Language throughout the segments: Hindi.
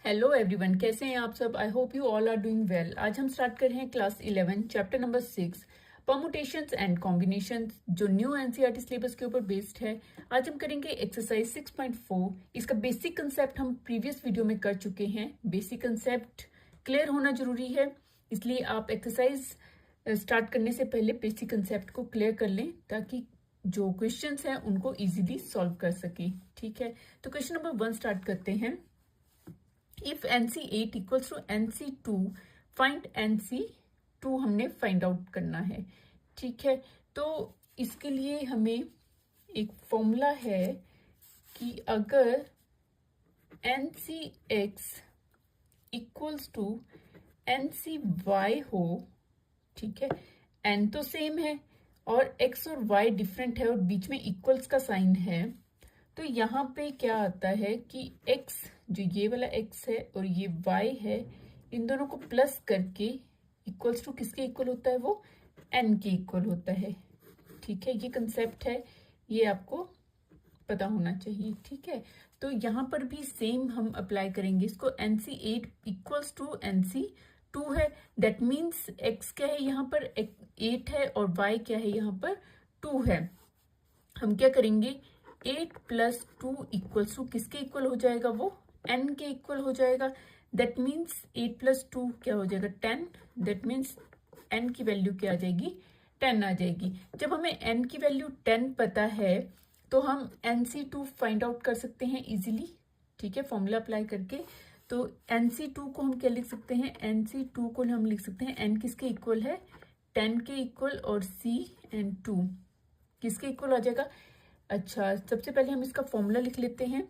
हेलो एवरीवन, कैसे हैं आप सब। I hope you all are doing well. आज हम स्टार्ट कर रहे हैं class 11 chapter number 6 permutations and combinations, जो न्यू एनसीईआरटी सिलेबस के ऊपर बेस्ड है। आज हम करेंगे एक्सरसाइज 6.4। इसका बेसिक कंसेप्ट हम प्रीवियस वीडियो में कर चुके हैं। बेसिक कंसेप्ट क्लियर होना जरूरी है, इसलिए आप एक्सरसाइज स्टार्ट करने से पहले बेसिक कंसेप्ट को क्लियर कर लें ताकि जो क्वेश्चंस हैं उनको इजीली सॉल्व कर सके। ठीक है, तो क्वेश्चन नंबर 1 स्टार्ट करते हैं। If NC8 equals to NC2 find NC2 हमने फाइंड आउट करना है। ठीक है, तो इसके लिए हमें एक फॉर्मूला है कि अगर NCX इक्वल्स टू NCY हो, ठीक है, N तो सेम है और X और Y डिफरेंट है और बीच में इक्वल्स का साइन है, तो यहाँ पे क्या आता है कि x, जो ये वाला x है और ये y है, इन दोनों को प्लस करके इक्वल्स टू किसके इक्वल होता है, वो n के इक्वल होता है। ठीक है, ये कंसेप्ट है, ये आपको पता होना चाहिए। ठीक है, तो यहाँ पर भी सेम हम अप्लाई करेंगे इसको। NC8 इक्वल्स टू NC2 है, दैट मीन्स x क्या है यहाँ पर 8 है और y क्या है यहाँ पर 2 है। हम क्या करेंगे, 8 प्लस 2 इक्वल्स टू किसके इक्वल हो जाएगा, वो n के इक्वल हो जाएगा। दैट मीन्स 8 प्लस 2 क्या हो जाएगा, 10। दैट मीन्स n की वैल्यू क्या आ जाएगी, 10 आ जाएगी। जब हमें n की वैल्यू 10 पता है तो हम NC2 फाइंड आउट कर सकते हैं इजीली। ठीक है, फॉर्मूला अप्लाई करके। तो NC2 को हम क्या लिख सकते हैं, NC2 को हम लिख सकते हैं n किसके इक्वल है, 10 के इक्वल, और C and 2 किसके इक्वल आ जाएगा। अच्छा, सबसे पहले हम इसका फॉर्मूला लिख लेते हैं।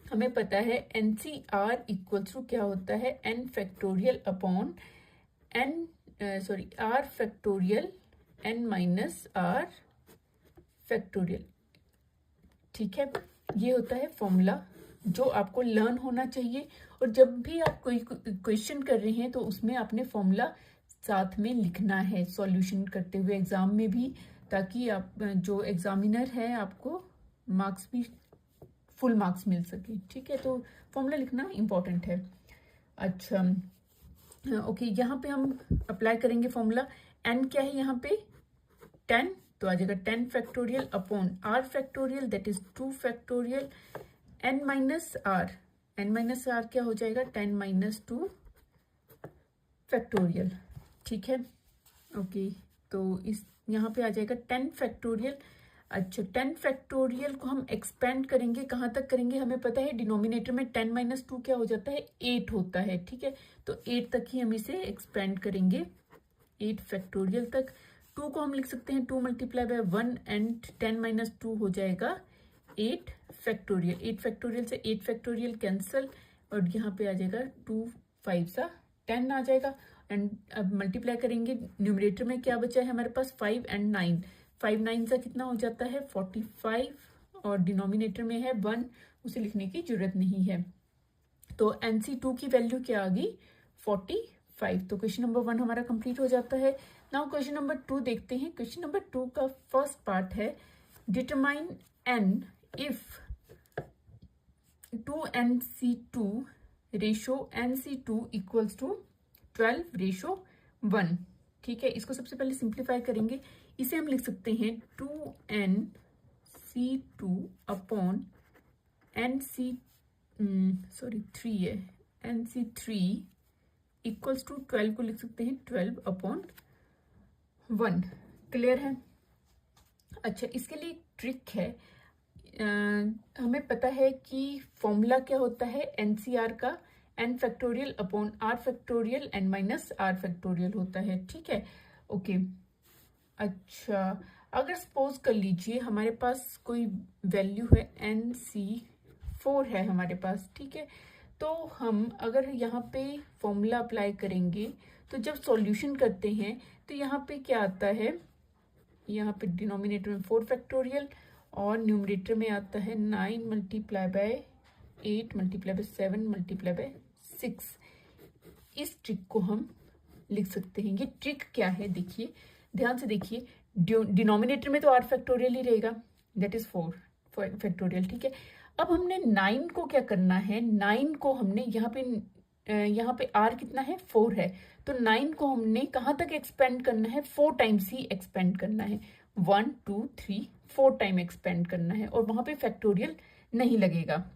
हमें पता है NCR इक्वल्स टू क्या होता है, n factorial upon r factorial n minus r factorial. ठीक है, ये होता है फॉर्मूला जो आपको लर्न होना चाहिए, और जब भी आप कोई क्वेश्चन कर रहे हैं तो उसमें आपने फॉर्मूला साथ में लिखना है सॉल्यूशन करते हुए एग्जाम में भी, ताकि आप जो एग्जामिनर है आपको मार्क्स भी फुल मार्क्स मिल सके। ठीक है, तो फॉर्मूला लिखना इम्पोर्टेंट है। अच्छा, ओके, यहाँ पे हम अप्लाई करेंगे फॉर्मूला। n क्या है यहाँ पे, 10, तो आ जाएगा 10 factorial upon r factorial, that is 2 factorial n minus r क्या हो जाएगा, 10 माइनस 2 फैक्टोरियल। ठीक है, ओके, तो इस यहाँ पे आ जाएगा 10 फैक्टोरियल। अच्छा, 10 फैक्टोरियल को हम एक्सपेंड करेंगे, कहाँ तक करेंगे, हमें पता है डिनोमिनेटर में 10 माइनस 2 क्या हो जाता है, 8 होता है। ठीक है, तो 8 तक ही हम इसे एक्सपेंड करेंगे, 8 फैक्टोरियल तक। 2 को हम लिख सकते हैं 2 मल्टीप्लाई बाय 1 एंड 10 माइनस 2 हो जाएगा 8 फैक्टोरियल। 8 फैक्टोरियल से 8 फैक्टोरियल कैंसल, और यहाँ पे आ जाएगा 2 5 सा 10 आ जाएगा। एंड अब मल्टीप्लाई करेंगे, न्यूमरेटर में क्या बचा है हमारे पास, 5 एंड 9, 5 9 सा कितना हो जाता है 45, और डिनोमिनेटर में है 1, उसे लिखने की जरूरत नहीं है। तो NC2 की वैल्यू क्या आ गई, 45। तो क्वेश्चन नंबर 1 हमारा कंप्लीट हो जाता है। नाउ क्वेश्चन नंबर 2 देखते हैं। क्वेश्चन नंबर 2 का फर्स्ट पार्ट है determine n if 2NC2 ratio NC2 equals to 12 ratio 1। ठीक है, इसको सबसे पहले सिंप्लीफाई करेंगे। इसे हम लिख सकते हैं 2NC2 अपॉन NC3 है, NC3 इक्वल्स टू 12 को लिख सकते हैं 12 अपॉन 1। क्लियर है। अच्छा, इसके लिए ट्रिक है। हमें पता है कि फॉर्मूला क्या होता है NCR का, n factorial upon r factorial n minus r factorial होता है। ठीक है, ओके। अच्छा, अगर सपोज कर लीजिए हमारे पास कोई वैल्यू है NC4 है हमारे पास, ठीक है, तो हम अगर यहाँ पे फॉर्मूला अप्लाई करेंगे तो जब सॉल्यूशन करते हैं तो यहाँ पे क्या आता है, यहाँ पे डिनोमिनेटर में 4 फैक्टोरियल और न्यूमरेटर में आता है 9 multiply by 8 multiply by 7 multiply by 6। इस ट्रिक को हम लिख सकते हैं। ये ट्रिक क्या है, देखिए, ध्यान से देखिए। डिनोमिनेटर में तो r फैक्टोरियल ही रहेगा, दैट इज 4 फैक्टोरियल। ठीक है, अब हमने 9 को क्या करना है, 9 को हमने यहाँ पे r कितना है 4 है, तो 9 को हमने कहाँ तक एक्सपेंड करना है, 4 टाइम्स ही एक्सपेंड करना है, 1 2 3 4 टाइम एक्सपेंड करना है, और वहां पे फैक्टोरियल नहीं लगेगा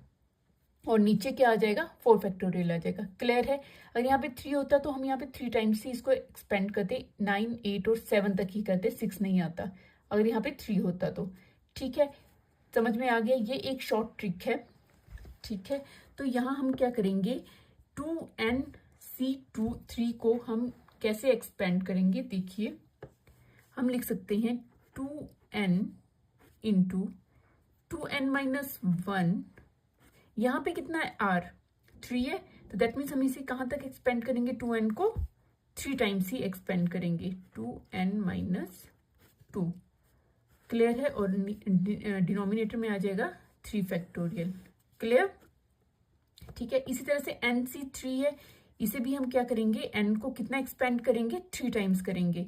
और नीचे क्या आ जाएगा 4 फैक्टोरियल आ जाएगा। क्लियर है। अगर यहाँ पे 3 होता तो हम यहाँ पे 3 टाइम्स ही इसको एक्सपेंड करते, 9 8 और 7 तक ही करते, 6 नहीं आता अगर यहाँ पे 3 होता तो। ठीक है, समझ में आ गया, ये एक शॉर्ट ट्रिक है। ठीक है, तो यहाँ हम क्या करेंगे, 2nc23 को हम कैसे एक्सपेंड करेंगे, देखिए हम लिख सकते हैं 2n इंटू 2n माइनस 1, यहाँ पे कितना है r 3 है, तो दैट मीन्स हम इसे कहाँ तक एक्सपेंड करेंगे, 2n को 3 टाइम्स ही एक्सपेंड करेंगे, 2n माइनस 2। क्लियर है, और डिनोमिनेटर में आ जाएगा 3 फैक्टोरियल। क्लियर। ठीक है, इसी तरह से nc3 है, इसे भी हम क्या करेंगे, n को कितना एक्सपेंड करेंगे, 3 टाइम्स करेंगे,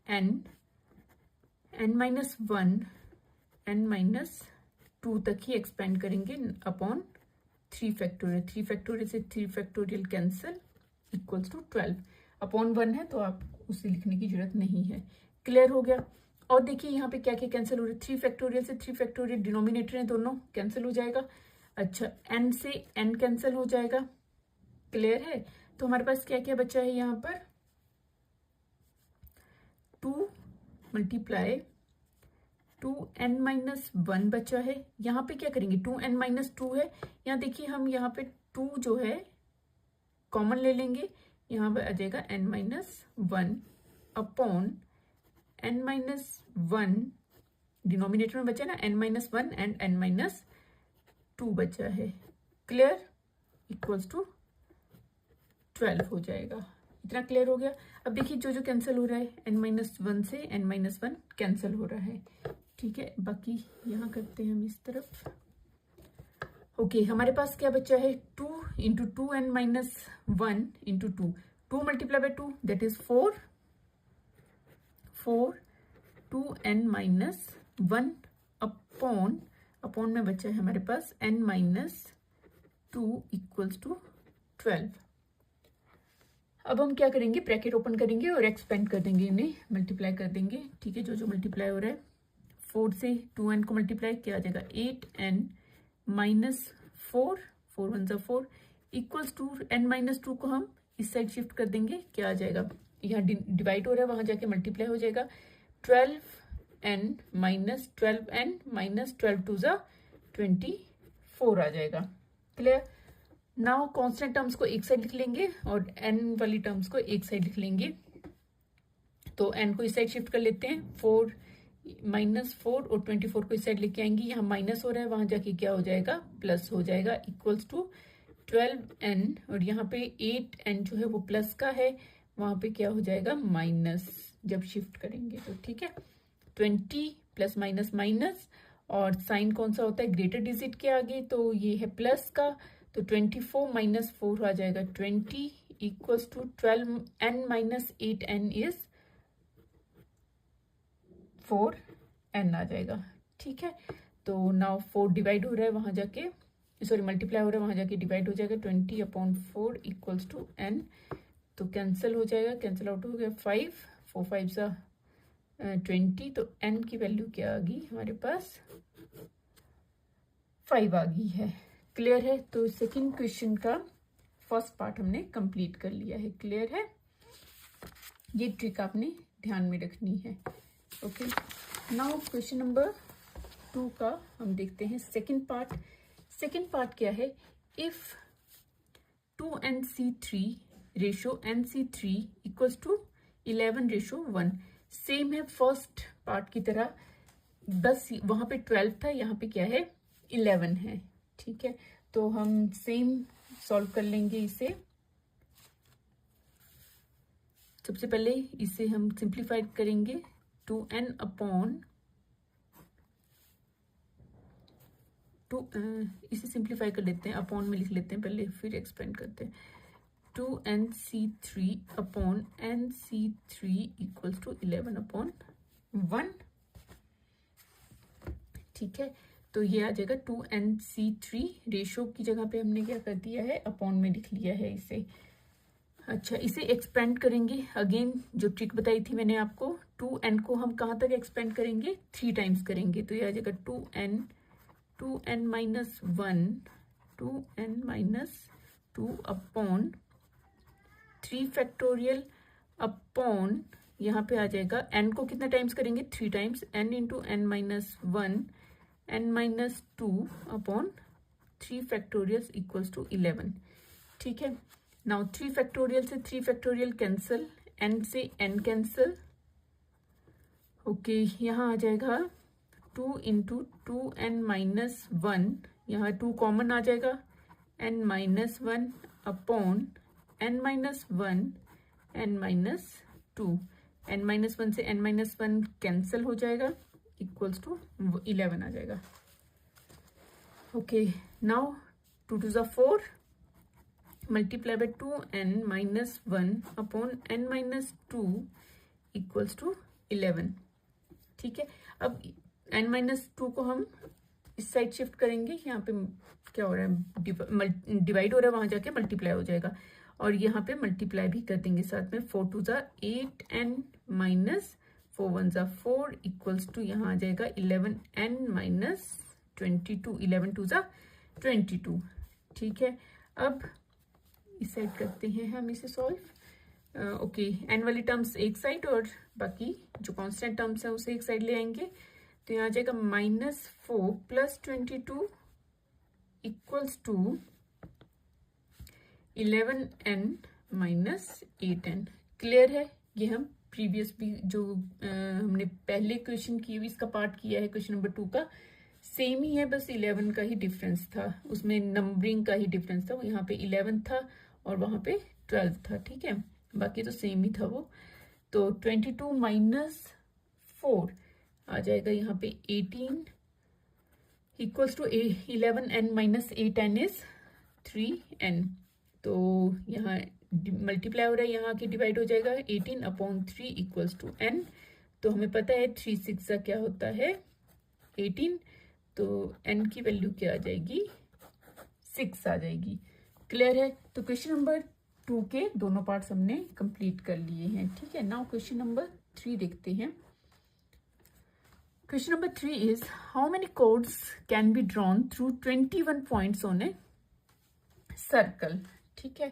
n माइनस 1 n माइनस 2 तक ही एक्सपेंड करेंगे अपॉन 3 फैक्टोरियल। 3 फैक्टोरियल से 3 factorial cancel, equals to 12 upon 1 है, तो आप उसे लिखने की जरूरत नहीं है। क्लियर हो गया। और देखिए यहाँ पे क्या क्या कैंसिल हो रहा है, 3 फैक्टोरियल से 3 फैक्टोरियल, डिनोमिनेटर है दोनों, कैंसिल हो जाएगा। अच्छा, n से n कैंसिल हो जाएगा। क्लियर है, तो हमारे पास क्या क्या बचा है, यहाँ पर 2 मल्टीप्लाई 2n माइनस 1 बचा है। यहाँ पे क्या करेंगे, 2n माइनस 2 है, यहाँ देखिए हम यहाँ पे 2 जो है कॉमन ले लेंगे, यहाँ पे आ जाएगा n minus 1 upon n minus 1, denominator में बचा ना n minus 1 and n minus 2 बचा है। क्लियर, इक्वल्स टू 12 हो जाएगा। इतना क्लियर हो गया। अब देखिए जो जो कैंसिल हो रहा है, n माइनस 1 से n माइनस 1 कैंसिल हो रहा है। ठीक है, बाकी यहाँ करते हैं हम इस तरफ। ओके, हमारे पास क्या बचा है, 2 into 2n minus 1 into 2, 2 multiply by 2 that is 4, 2n minus 1 upon में बचा है हमारे पास n माइनस 2 इक्वल्स टू 12। अब हम क्या करेंगे, ब्रैकेट ओपन करेंगे और एक्सपेंड कर देंगे, इन्हें मल्टीप्लाई कर देंगे। ठीक है, जो जो मल्टीप्लाई हो रहा है, 4 से 2n को मल्टीप्लाई क्या आ जाएगा, 8n माइनस 4, 4 1 जा 4 इक्वल्स टू n माइनस 2 को हम इस साइड शिफ्ट कर देंगे, क्या आ जाएगा, यहाँ डिवाइड हो रहा है वहां जाके मल्टीप्लाई हो जाएगा, 12n माइनस 12n माइनस 12 2 जा 24 आ जाएगा। क्लियर। नाउ कांस्टेंट टर्म्स को एक साइड लिख लेंगे और n वाली टर्म्स को एक साइड लिख लेंगे। तो n को इस साइड शिफ्ट कर लेते हैं, 4 माइनस 4 और 24 को इस साइड लेके आएंगे, यहाँ माइनस हो रहा है वहां जाके क्या हो जाएगा, प्लस हो जाएगा, इक्वल्स टू 12n, और यहाँ पे 8n जो है वो प्लस का है, वहां पे क्या हो जाएगा माइनस, जब शिफ्ट करेंगे तो। ठीक है, 20 प्लस माइनस माइनस, और साइन कौन सा होता है, ग्रेटर डिजिट के आगे, तो ये है प्लस का, तो 24 माइनस 4 आ जाएगा 20 equals to 12n minus 8n is 4n आ जाएगा। ठीक है, तो नाउ 4 डिवाइड हो रहा है वहां जाके, सॉरी मल्टीप्लाई हो रहा है वहां जाके डिवाइड हो जाएगा, 20 अपॉन 4 इक्वल्स टू n, तो कैंसिल हो जाएगा, कैंसिल आउट हो गया, 5 4 5 सा 20, तो n की वैल्यू क्या आ गई हमारे पास, 5 आ गई है। क्लियर है, तो सेकंड क्वेश्चन का फर्स्ट पार्ट हमने कंप्लीट कर लिया है। क्लियर है, ये ट्रिक आपने ध्यान में रखनी है। ओके, नाउ क्वेश्चन नंबर 2 का हम देखते हैं सेकंड पार्ट। सेकंड पार्ट क्या है, if 2nc3 ratio nc3 equals to 11 ratio 1, same है फर्स्ट पार्ट की तरह, बस वहां पे 12 था, यहाँ पे क्या है 11 है। ठीक है, तो हम सेम सॉल्व कर लेंगे इसे। सबसे पहले इसे हम सिंप्लीफाई करेंगे, 2n अपॉन 2, इसे सिंप्लीफाई कर लेते हैं, अपॉन में लिख लेते हैं पहले, फिर एक्सपेंड करते हैं, 2nc3 upon nc3 equals to 11 upon 1। ठीक है, तो ये आ जाएगा 2nc3, रेशो की जगह पे हमने क्या कर दिया है, अपॉन में लिख लिया है इसे। अच्छा, इसे एक्सपेंड करेंगे, अगेन जो ट्रिक बताई थी मैंने आपको, 2n को हम कहाँ तक एक्सपेंड करेंगे, 3 टाइम्स करेंगे, तो ये आ जाएगा 2n minus 1, 2n minus 2 upon 3 factorial upon, यहाँ पे आ जाएगा n को कितने टाइम्स करेंगे, 3 times, n into n minus 1, n minus 2 upon 3 factorial equals to 11। ठीक है, नाउ 3 फैक्टोरियल से 3 फैक्टोरियल कैंसिल, n से n कैंसिल, ओके, यहाँ आ जाएगा 2 इंटू 2n माइनस 1, यहाँ 2 कॉमन आ जाएगा, n minus 1 upon n minus 1, n minus 2, n minus 1 से n माइनस 1 कैंसिल हो जाएगा, इक्वल्स टू 11 आ जाएगा। Okay, now 2 to the 4, multiply by 2n minus 1 upon n minus 2 equals to 11। ठीक है, अब n माइनस 2 को हम इस साइड शिफ्ट करेंगे, यहाँ पे क्या हो रहा है, डिवाइड हो रहा है, वहां जाके मल्टीप्लाई हो जाएगा, और यहाँ पे मल्टीप्लाई भी कर देंगे साथ में, 4 टू ज़ा 8n माइनस 4 1 ज़ा 4 इक्वल्स टू, यहाँ आ जाएगा 11n माइनस 22, 11 टू ज़ा 22। ठीक है, अब इस साइड करते हैं हम इसे सॉल्व। ओके, n वाली टर्म्स एक साइड और बाकी जो कांस्टेंट टर्म्स है उसे एक साइड ले आएंगे, तो यहाँ आ जाएगा -4 plus 22 equals to 11n minus 8n। Clear है, ये हम प्रीवियस भी जो हमने पहले क्वेश्चन की इसका पार्ट किया है, क्वेश्चन नंबर 2 का सेम ही है, बस 11 का ही डिफरेंस था, उसमें नंबरिंग का ही डिफरेंस था, वो यहाँ पे 11 था और वहां पे 12 था। ठीक है, बाकी तो सेम ही था वो। तो 22 माइनस 4 आ जाएगा यहाँ पे 18 equals to 11n minus 8n is 3n। तो यहाँ मल्टीप्लाई हो रहा है, यहाँ के डिवाइड हो जाएगा, 18 अपॉन 3 इक्वल्स टू n। तो हमें पता है 3 6 का क्या होता है 18, तो n की वैल्यू क्या आ जाएगी 6 आ जाएगी। क्लियर है, तो क्वेश्चन नंबर 2 के दोनों पार्ट्स हमने कंप्लीट कर लिए हैं। ठीक है, नाउ क्वेश्चन नंबर 3 देखते हैं। Question number 3 is how many codes can be drawn through 21 points on a circle. ठीक है,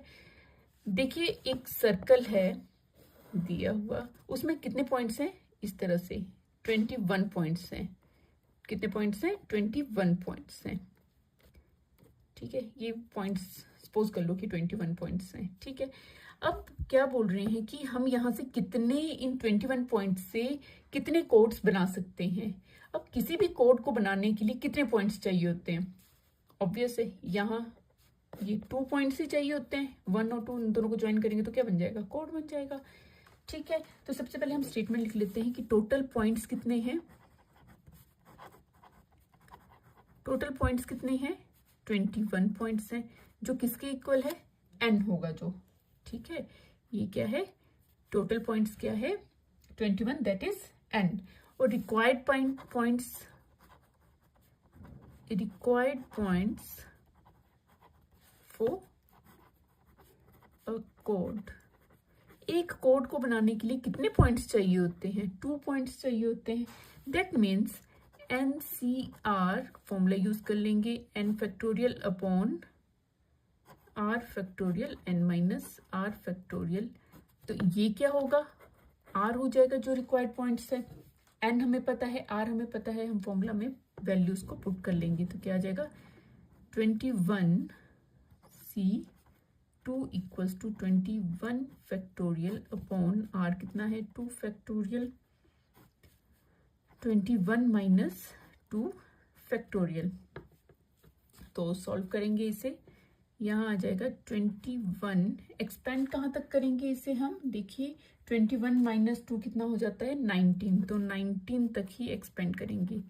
देखिए एक सर्कल है दिया हुआ, उसमें कितने पॉइंट्स हैं, इस तरह से 21 पॉइंट्स हैं। कितने पॉइंट्स हैं, 21 पॉइंट्स हैं। ठीक है, ये पॉइंट्स सपोज कर लो कि 21 पॉइंट्स हैं। ठीक है, अब क्या बोल रहे हैं कि हम यहाँ से कितने, इन 21 पॉइंट्स से कितने कोड्स बना सकते हैं। अब किसी भी कोड को बनाने के लिए कितने पॉइंट्स चाहिए होते हैं, ऑब्वियस है, यहाँ ये 2 पॉइंट्स ही चाहिए होते हैं, 1 और 2 इन दोनों को ज्वाइन करेंगे तो क्या बन जाएगा, कोड बन जाएगा। ठीक है, तो सबसे पहले हम स्टेटमेंट लिख लेते हैं कि टोटल पॉइंट्स कितने हैं, टोटल पॉइंट्स कितने हैं 21 पॉइंट्स हैं, जो किसके इक्वल है, n होगा जो। ठीक है, ये क्या है, टोटल पॉइंट्स क्या है 21, दैट इज n। और required points for a code, एक कोड को बनाने के लिए कितने पॉइंट्स चाहिए होते हैं, 2 पॉइंट्स चाहिए होते हैं। That means NCR formula use कर लेंगे, n factorial upon r factorial n minus r factorial. तो ये क्या होगा, r हो जाएगा जो रिक्वायर्ड पॉइंट्स है, n हमें पता है, r हमें पता है, हम फॉर्मूला में वैल्यूज को पुट कर लेंगे, तो क्या आ जाएगा 21C2 equals to 21 factorial upon r कितना है 2 फैक्टोरियल, 21 माइनस 2 फैक्टोरियल। तो सॉल्व करेंगे इसे, यहाँ आ जाएगा 21, एक्सपेंड कहाँ तक करेंगे इसे हम, देखिए 21 माइनस 2 कितना हो जाता है 19, तो 19 तक ही एक्सपेंड करेंगे।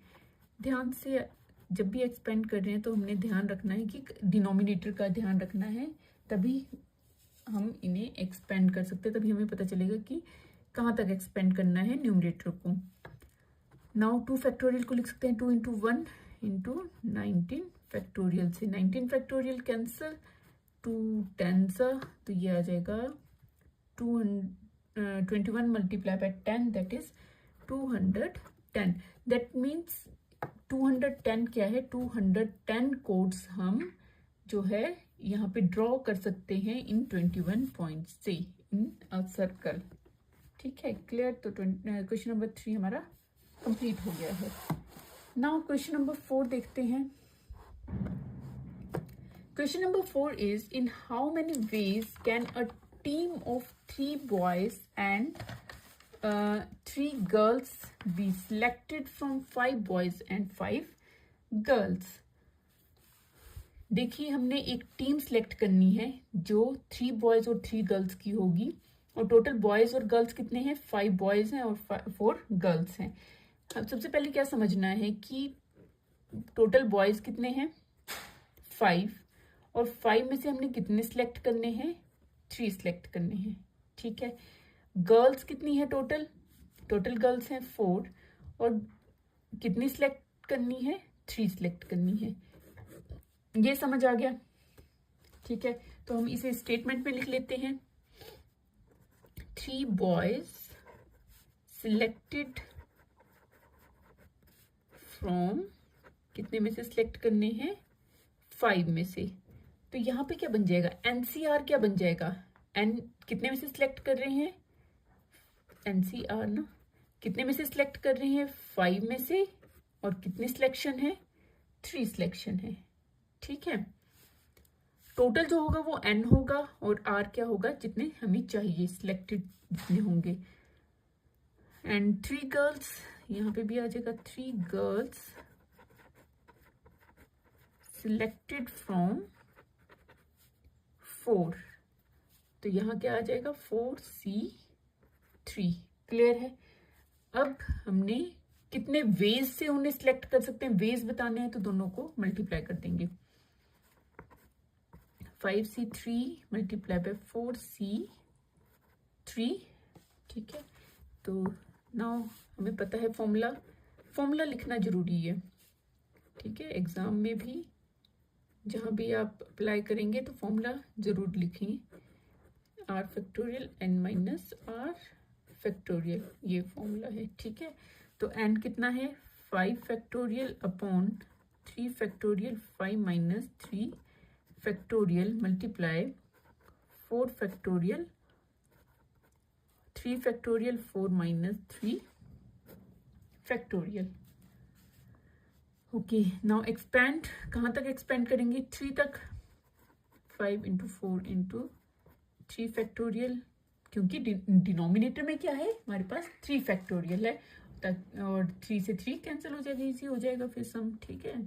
ध्यान से जब भी एक्सपेंड कर रहे हैं तो हमने ध्यान रखना है कि डिनोमिनेटर का ध्यान रखना है, तभी हम इन्हें एक्सपेंड कर सकते हैं, तभी हमें पता चलेगा कि कहाँ तक एक्सपेंड करना है न्यूमरेटर को। नाउ 2 फैक्टोरियल को लिख सकते हैं 2 इंटू 1 इंटू 19 फैक्टोरियल से 19 फैक्टोरियल कैंसिल, 2 10 तो ये आ जाएगा 21 multiply by 10 that is 210. That means 210 क्या है, 210 कोड्स हम जो है यहाँ पे ड्रॉ कर सकते हैं इन 21 पॉइंट्स से इन अ सर्कल. ठीक है, क्लियर. तो क्वेश्चन नंबर 3 हमारा कंप्लीट हो गया है. नाउ क्वेश्चन नंबर 4 देखते हैं. Question number 4 is in how many ways can a team of 3 boys and 3 girls be selected from 5 boys and 5 girls. देखिए हमने एक टीम सिलेक्ट करनी है जो 3 बॉयज और 3 गर्ल्स की होगी, और टोटल बॉयज और गर्ल्स कितने हैं, 5 बॉयज हैं और 4 गर्ल्स हैं. अब सबसे पहले क्या समझना है कि टोटल बॉयज कितने हैं, 5, और 5 में से हमने कितने सिलेक्ट करने हैं, 3 सिलेक्ट करने हैं. ठीक है, गर्ल्स कितनी है, टोटल गर्ल्स हैं 4, और कितनी सिलेक्ट करनी है, 3 सिलेक्ट करनी है. ये समझ आ गया. ठीक है, तो हम इसे स्टेटमेंट में लिख लेते हैं. 3 बॉयज सिलेक्टेड फ्रॉम, कितने में से सिलेक्ट करने हैं, 5 में से. तो यहाँ पे क्या बन जाएगा, एनसीआर क्या बन जाएगा, एन कितने में से सिलेक्ट कर रहे हैं, एनसीआर ना, कितने में से सिलेक्ट कर रहे हैं, 5 में से, और कितने सिलेक्शन है, 3 सिलेक्शन है. ठीक है, टोटल जो होगा वो एन होगा, और आर क्या होगा, जितने हमें चाहिए, सिलेक्टेड जितने होंगे. एंड 3 गर्ल्स, यहाँ पे भी आ जाएगा 3 गर्ल्स सिलेक्टेड फ्रॉम 4, तो यहाँ क्या आ जाएगा, 4C3. क्लियर है. अब हमने कितने वेज से उन्हें सिलेक्ट कर सकते हैं, वेज बताने हैं तो दोनों को मल्टीप्लाई कर देंगे. 5C3 multiply by 4C3. ठीक है, तो नाउ हमें पता है फॉर्मूला लिखना जरूरी है. ठीक है, एग्जाम में भी जहां भी आप अप्लाई करेंगे तो फॉर्मूला जरूर लिखें. r factorial n minus r factorial, ये फॉर्मूला है. ठीक है, तो n कितना है, 5 factorial upon 3 factorial 5 minus 3 factorial multiply 4 factorial 3 factorial 4 minus 3 factorial. Okay, now expand, कहाँ तक एक्सपेंड करेंगे, 3 तक. 5 इंटू 4 इंटू 3 फैक्टोरियल, क्योंकि डिनोमिनेटर में क्या है, हमारे पास 3 फैक्टोरियल है, और 3 से 3 कैंसिल हो जाएगा, इजी हो जाएगा फिर सम. ठीक है,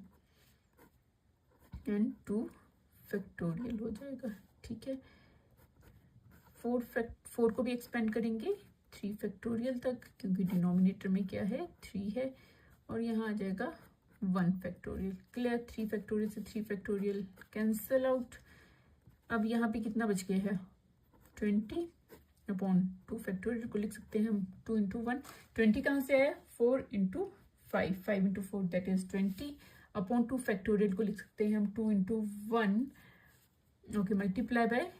एंड 2 फैक्टोरियल हो जाएगा. ठीक है, 4 को भी एक्सपेंड करेंगे 3 फैक्टोरियल तक, क्योंकि डिनोमिनेटर में क्या है, 3 है, और यहाँ आ जाएगा 1 फैक्टोरियल. क्लियर. 3 फैक्टोरियल से 3 फैक्टोरियल कैंसिल आउट. अब यहाँ पे कितना बच गया है, 20 अपॉन 2 फैक्टोरियल को लिख सकते हैं हम 2 इंटू 1. 20 कहाँ से आया, 4 into 5, 5 into 4 that is 20 upon 2 factorial को लिख सकते हैं हम 2 into 1. Okay, multiply by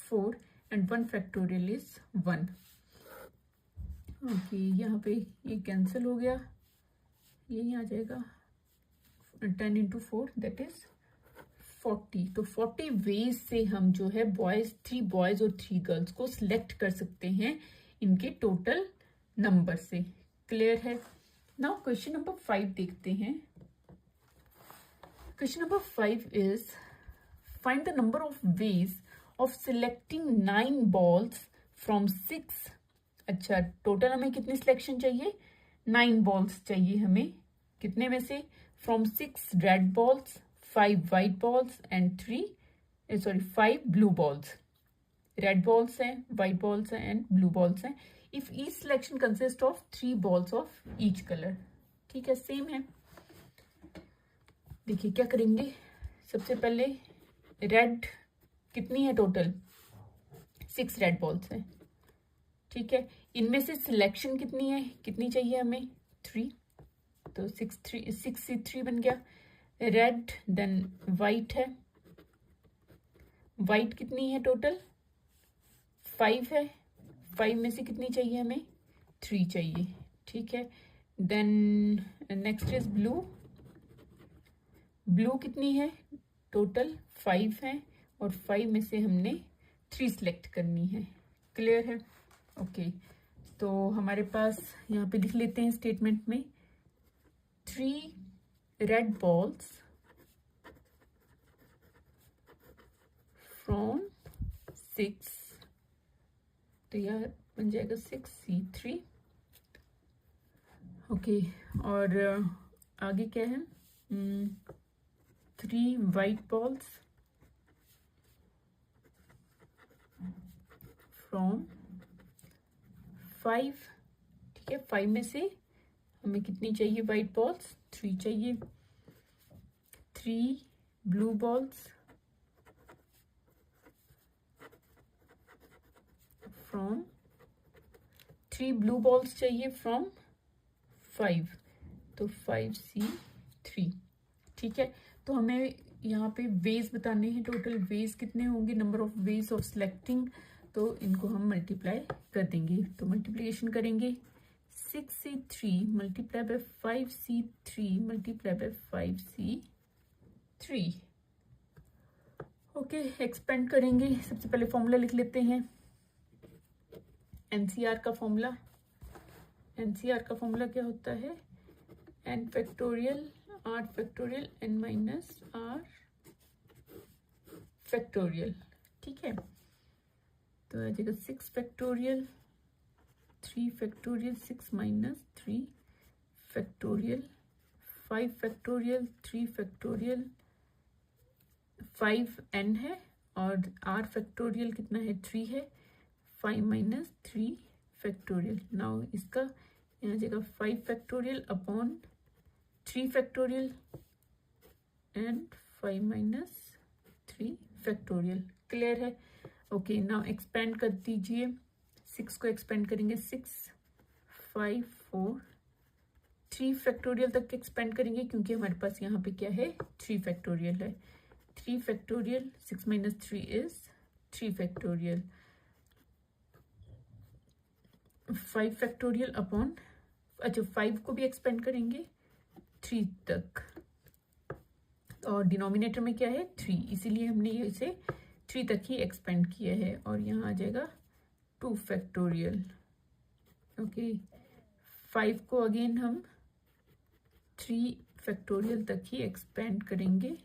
4 and 1 factorial is 1. Okay, यहाँ पे ये कैंसिल हो गया, यही आ जाएगा 10 इंटू 4 दैट इज 40. तो 40 वेज से हम जो है 3 बॉयज और 3 गर्ल्स को सिलेक्ट कर सकते हैं इनके टोटल नंबर से. क्लियर है. नाउ क्वेश्चन नंबर 5 देखते हैं. Question number 5 is find the number of ways of selecting 9 balls from 6. अच्छा, टोटल हमें कितनी सिलेक्शन चाहिए, 9 बॉल्स चाहिए हमें. कितने में से, from 6 red balls, 5 white balls and 5 blue balls. Red balls हैं, व्हाइट बॉल्स हैं एंड ब्लू बॉल्स हैं. If each selection consist of 3 balls of each colour. ठीक है, सेम है. देखिए क्या करेंगे, सबसे पहले रेड कितनी है, टोटल 6 रेड बॉल्स हैं. ठीक है, इनमें से सिलेक्शन कितनी है, कितनी चाहिए हमें, 3. तो 6C3 बन गया। रेड देन वाइट है, वाइट कितनी है टोटल 5 है, 5 में से कितनी चाहिए हमें 3 चाहिए, ठीक है। Then next is blue, blue कितनी है टोटल 5 है और 5 में से हमने 3 सिलेक्ट करनी है, क्लियर है। ओके तो हमारे पास यहाँ पे लिख लेते हैं स्टेटमेंट में 3 रेड बॉल्स फ्रॉम 6, तो यह बन जाएगा 6C3। ओके और आगे क्या है 3 वाइट बॉल्स फ्रॉम 5, ठीक है। 5 में से हमें कितनी चाहिए वाइट बॉल्स 3 चाहिए। 3 blue balls from 3 blue balls चाहिए फ्रॉम 5, तो 5C3, ठीक है। तो हमें यहाँ पे वेज बताने हैं, टोटल वेज कितने होंगे, number of ways of selecting, तो इनको हम मल्टीप्लाई कर देंगे। तो मल्टीप्लिकेशन करेंगे 6C3 multiply by 5C3 multiply by 5C3। Okay expand करेंगे, सबसे पहले फॉर्मूला लिख लेते हैं एनसीआर का फॉर्मूला। एनसीआर का फॉर्मूला क्या होता है n factorial r factorial n minus r factorial, ठीक है। तो आ जाएगा 6 factorial 3 factorial 6 minus 3 factorial 5 factorial 3 factorial 5n है और r फैक्टोरियल कितना है 3 है, 5 माइनस 3 फैक्टोरियल। नाउ इसका यहाँ जगह 5 factorial upon 3 factorial and 5 minus 3 factorial, clear है। ओके नाउ एक्सपेंड कर दीजिए, 6 को एक्सपेंड करेंगे 6 5 4 3 फैक्टोरियल तक एक्सपेंड करेंगे क्योंकि हमारे पास यहाँ पे क्या है 3 फैक्टोरियल है। 3 factorial 6 minus 3 is 3 factorial, 5 factorial upon, अच्छा 5 को भी एक्सपेंड करेंगे 3 तक और डिनोमिनेटर में क्या है 3, इसीलिए हमने इसे 3 तक ही एक्सपेंड किया है। और यहाँ आ जाएगा 2 फैक्टोरियल। ओके 5 को अगेन हम 3 फैक्टोरियल तक ही एक्सपेंड करेंगे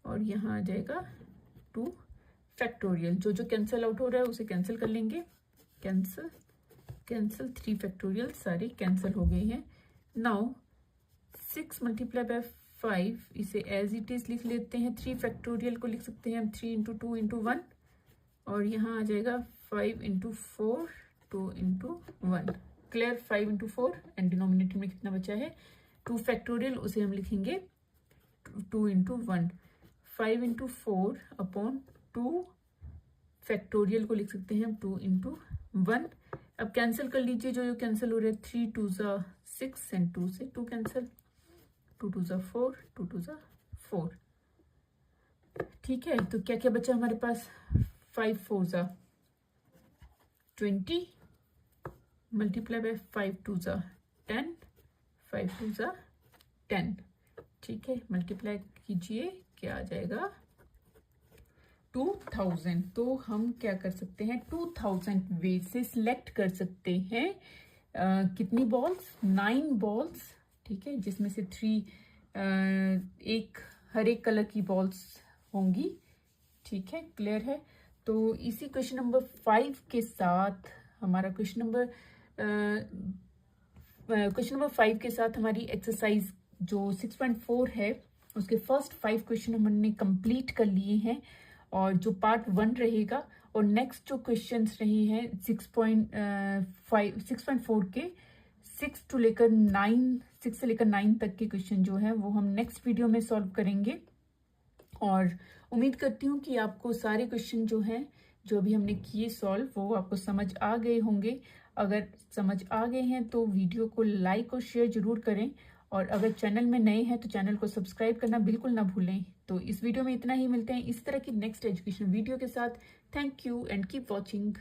और यहाँ आ जाएगा 2 फैक्टोरियल। जो जो कैंसिल आउट हो रहा है उसे कैंसिल कर लेंगे, कैंसिल कैंसिल 3 फैक्टोरियल सारे कैंसिल हो गए हैं। नाउ 6 मल्टीप्लाई बाय 5 इसे एज इट इज लिख लेते हैं, 3 फैक्टोरियल को लिख सकते हैं हम 3 इंटू 2 इंटू 1 और यहाँ आ जाएगा 5 into 4 2 into 1, clear. 5 into 4 and denominator में कितना बचा है 2 फैक्टोरियल, उसे हम लिखेंगे 2 इंटू 1। 5 इंटू 4 अपॉन 2 फैक्टोरियल को लिख सकते हैं हम 2 इंटू 1। अब कैंसिल कर लीजिए, जो जो कैंसिल हो रहे हैं 3 2 ज़ा 6 एंड 2 से 2 कैंसिल, 2 2 ज़ा 4 2 2 ज़ा 4, ठीक है। तो क्या क्या बचा हमारे पास 5 4 ज़ा 20 मल्टीप्लाई बाय 5 2 ज़ा 10 5 2 ज़ा 10, ठीक है। मल्टीप्लाई कीजिए क्या आ जाएगा 2000। तो हम क्या कर सकते हैं 2000 वे से सिलेक्ट कर सकते हैं कितनी बॉल्स 9 बॉल्स, ठीक है, जिसमें से 3 एक हर एक कलर की बॉल्स होंगी, ठीक है, क्लियर है। तो इसी क्वेश्चन नंबर 5 के साथ हमारा क्वेश्चन नंबर 5 के साथ हमारी एक्सरसाइज जो 6.4 है उसके फर्स्ट 5 क्वेश्चन हमने कंप्लीट कर लिए हैं और जो पार्ट 1 रहेगा और नेक्स्ट जो क्वेश्चंस रहे हैं 6.4 के 6 से लेकर 9 तक के क्वेश्चन जो है वो हम नेक्स्ट वीडियो में सॉल्व करेंगे। और उम्मीद करती हूँ कि आपको सारे क्वेश्चन जो हैं जो अभी हमने किए सॉल्व वो आपको समझ आ गए होंगे। अगर समझ आ गए हैं तो वीडियो को लाइक और शेयर जरूर करें, और अगर चैनल में नए हैं तो चैनल को सब्सक्राइब करना बिल्कुल ना भूलें। तो इस वीडियो में इतना ही, मिलते हैं इस तरह की नेक्स्ट एजुकेशन वीडियो के साथ। Thank you and keep watching.